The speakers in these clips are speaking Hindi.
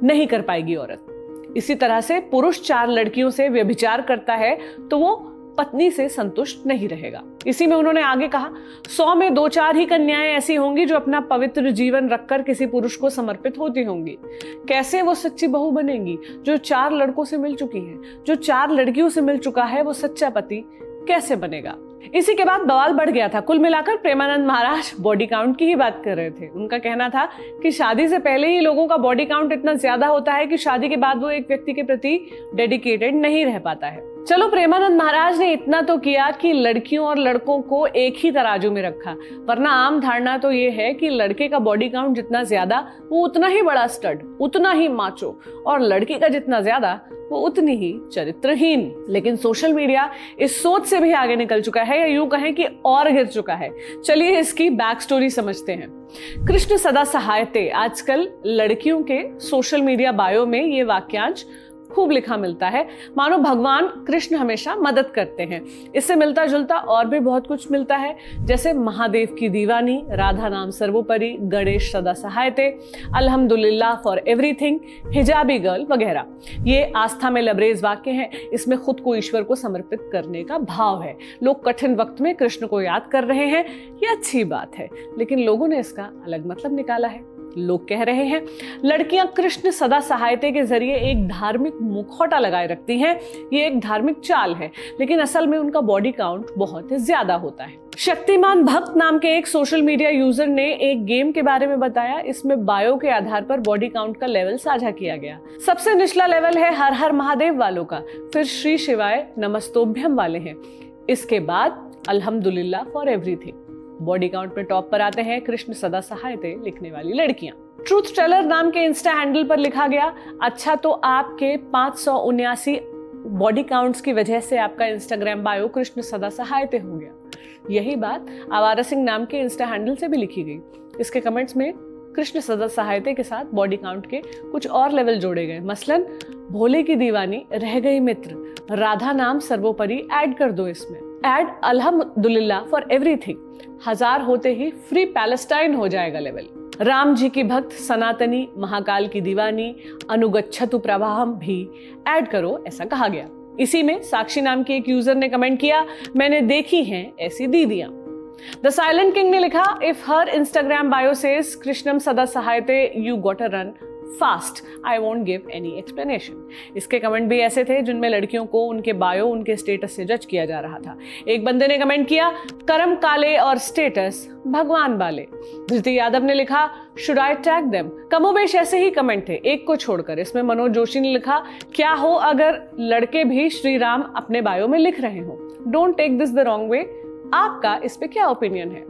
नहीं कर पाएगी औरत। इसी तरह से पुरुष 4 लड़कियों से व्यभिचार करता है तो वो पत्नी से संतुष्ट नहीं रहेगा। इसी में उन्होंने आगे कहा, 100 में 2-4 ही कन्याएं ऐसी होंगी जो अपना पवित्र जीवन रखकर किसी पुरुष को समर्पित होती होंगी। कैसे वो सच्ची बहू बनेंगी जो 4 लड़कों से मिल चुकी है? जो 4 लड़कियों से मिल चुका है वो सच्चा पति कैसे बनेगा? इसी के बाद बवाल बढ़ गया था। कुल मिलाकर प्रेमानंद महाराज बॉडी काउंट की ही बात कर रहे थे। उनका कहना था कि शादी से पहले ही लोगों का बॉडी काउंट इतना ज्यादा होता है कि शादी के बाद वो एक व्यक्ति के प्रति डेडिकेटेड नहीं रह पाता है। चलो, प्रेमानंद महाराज ने इतना तो किया कि लड़कियों और लड़कों को एक ही तराजू में रखा, वरना आम धारणा तो ये है कि लड़के का बॉडी काउंट जितना ज्यादा वो उतना ही बड़ा स्टड, उतना ही माचो, और लड़की का जितना ज्यादा वो उतनी ही चरित्रहीन। लेकिन सोशल मीडिया इस सोच से भी आगे निकल चुका है, या यूं कहें कि और गिर चुका है। चलिए इसकी बैक स्टोरी समझते हैं। कृष्ण सदा सहायते, आजकल लड़कियों के सोशल मीडिया बायो में ये वाक्यांश खूब लिखा मिलता है, मानो भगवान कृष्ण हमेशा मदद करते हैं। इससे मिलता जुलता और भी बहुत कुछ मिलता है, जैसे महादेव की दीवानी, राधा नाम सर्वोपरि, गणेश सदा सहायते, अल्हम्दुलिल्लाह फॉर एवरीथिंग, हिजाबी गर्ल वगैरह। ये आस्था में लबरेज वाक्य हैं। इसमें खुद को ईश्वर को समर्पित करने का भाव है। लोग कठिन वक्त में कृष्ण को याद कर रहे हैं, ये अच्छी बात है, लेकिन लोगों ने इसका अलग मतलब निकाला है। लोग कह रहे हैं लड़कियां कृष्ण सदा सहायते के जरिए एक धार्मिक मुखौटा लगाए रखती हैं, ये एक धार्मिक चाल है, लेकिन असल में उनका बॉडी काउंट बहुत ज्यादा होता है। शक्तिमान भक्त नाम के एक सोशल मीडिया यूजर ने एक गेम के बारे में बताया। इसमें बायो के आधार पर बॉडी काउंट का लेवल साझा किया गया। सबसे निचला लेवल है हर हर महादेव वालों का, फिर श्री शिवाय नमस्तोभ्यम वाले हैं, इसके बाद अल्हम्दुलिल्लाह फॉर एवरीथिंग। बॉडी काउंट में टॉप पर आते हैं कृष्ण सदा सहायते लिखने वाली लड़कियां। ट्रूथ टेलर नाम के इंस्टा हैंडल पर लिखा गया, अच्छा तो आपके 579 बॉडी काउंट्स की वजह से आपका इंस्टाग्राम बायो कृष्ण सदा सहायते हो गया। यही बात आवारा सिंह नाम के इंस्टा हैंडल से भी लिखी गई। इसके कमेंट्स में कृष्ण सदा सहायते के साथ बॉडी काउंट के कुछ और लेवल जोड़े गए। मसलन भोले की दीवानी, रह गई मित्र, राधा नाम सर्वोपरि ऐड कर दो इसमें, ऐड अल्हम्दुलिल्लाह फॉर एवरीथिंग, 1000 होते ही फ्री पैलेस्टाइन हो जाएगा लेवल। राम जी की भक्त सनातनी, महाकाल की दीवानी, अनुगच्छतु प्रवाहम भी ऐड करो, ऐसा कहा गया। इसी में साक्षी नाम की एक यूजर ने कमेंट किया, मैंने देखी हैं ऐसी दीदियां। द साइलेंट किंग ने लिखा, if her Instagram bio says कृष्णम सदा सहायते you got a run fast, I won't give any explanation. इसके कमेंट भी ऐसे थे जिनमें लड़कियों को उनके बायो उनके स्टेटस से जज किया जा रहा था। एक बंदे ने कमेंट किया, कर्म काले और स्टेटस भगवान वाले। धृति यादव ने लिखा, शुड आई टैग देम। कमोबेश ऐसे ही कमेंट थे, एक को छोड़कर। इसमें मनोज जोशी ने लिखा, क्या हो अगर लड़के भी श्री राम अपने बायो में लिख रहे हो, don't take this the wrong way, आपका इस पे क्या ओपिनियन है।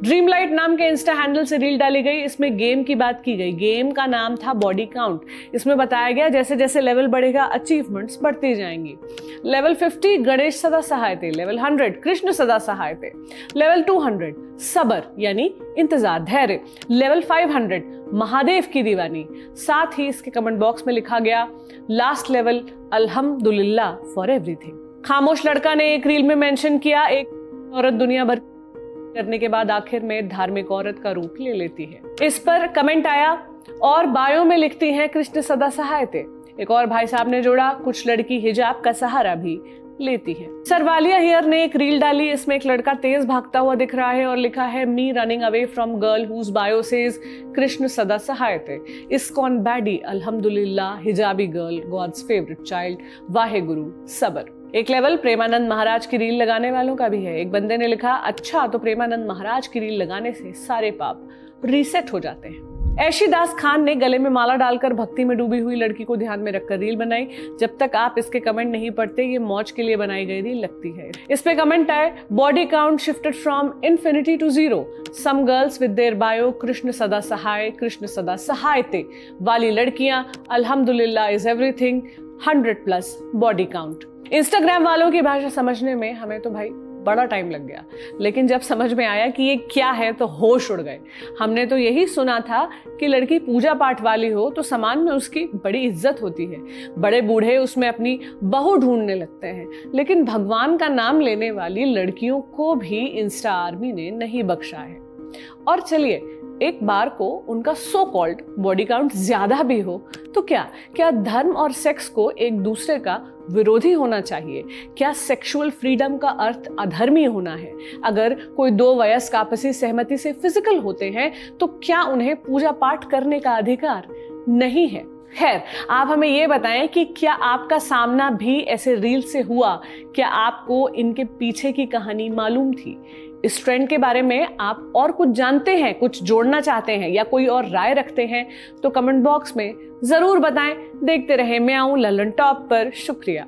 ड्रीमलाइट नाम के इंस्टा हैंडल से रील डाली गई। इसमें गेम की बात की गई। गेम का नाम था बॉडी काउंट। इसमें बताया गया जैसे जैसे लेवल बढ़ेगा अचीवमेंट्स बढ़ती जाएंगी। लेवल 50 गणेश सदा सहायते, लेवल 100 कृष्ण सदा सहायते, लेवल 200 सबर यानी इंतजार धैर्य, लेवल 500 महादेव की दीवानी। साथ ही इसके कमेंट बॉक्स में लिखा गया, लास्ट लेवल अल्हम्दुलिल्लाह फॉर एवरीथिंग। खामोश लड़का ने एक रील में मेंशन किया, एक औरत दुनिया भर करने के बाद आखिर में धार्मिक औरत का रूप ले लेती है। इस पर कमेंट आया, और बायो में लिखती हैं कृष्ण सदा सहायते। एक और भाई साहब ने जोड़ा, कुछ लड़की हिजाब का सहारा भी लेती है। सरवालिया हियर ने एक रील डाली। इसमें एक लड़का तेज भागता हुआ दिख रहा है और लिखा है, me running away from girl whose bio says Krishna सदा सहायते, इस्कॉन बैडी अल्हम्दुलिल्लाह, हिजाबी girl God's favourite child, Wahe Guru सबर। एक लेवल प्रेमानंद महाराज की रील लगाने वालों का भी है। एक बंदे ने लिखा, अच्छा तो प्रेमानंद महाराज की रील लगाने से सारे पाप रीसेट हो जाते हैं। ऐशी दास खान ने गले में माला डालकर भक्ति में डूबी हुई लड़की को ध्यान में रखकर रील बनाई। जब तक आप इसके कमेंट नहीं पढ़ते, ये मौज के लिए बनाई गई रील लगती है। इस पे कमेंट आए, body count shifted from infinity to 0, some girls with their bio Krishna सदा सहाय, कृष्ण सदा सहायते वाली लड़कियां, अल्हम्दुलिल्लाह is everything, 100+ body count. Instagram वालों की भाषा समझने में हमें तो भाई बड़ा टाइम लग गया, लेकिन जब समझ में आया कि ये क्या है तो होश उड़ गए। हमने तो यही सुना था कि लड़की पूजा पाठ वाली हो तो समाज में उसकी बड़ी इज्जत होती है, बड़े बूढ़े उसमें अपनी बहू ढूंढने लगते हैं, लेकिन भगवान का नाम लेने वाली लड़कियों को भी इंस्टा आर्मी ने नहीं बख्शा है। और चलिए एक बार को उनका सो कॉल्ड बॉडी काउंट ज्यादा भी हो तो क्या धर्म और सेक्स को एक दूसरे का विरोधी होना चाहिए? क्या सेक्सुअल फ्रीडम का अर्थ अधर्मी होना है? अगर कोई दो वयस्क आपसी सहमति से फिजिकल होते हैं तो क्या उन्हें पूजा पाठ करने का अधिकार नहीं है? खैर, आप हमें ये बताएं कि क्या आपका सामना भी ऐसे रील से हुआ? क्या आपको इनके पीछे की कहानी मालूम थी? इस ट्रेंड के बारे में आप और कुछ जानते हैं, कुछ जोड़ना चाहते हैं या कोई और राय रखते हैं तो कमेंट बॉक्स में जरूर बताएं। देखते रहे मैं आऊं ललन टॉप पर। शुक्रिया।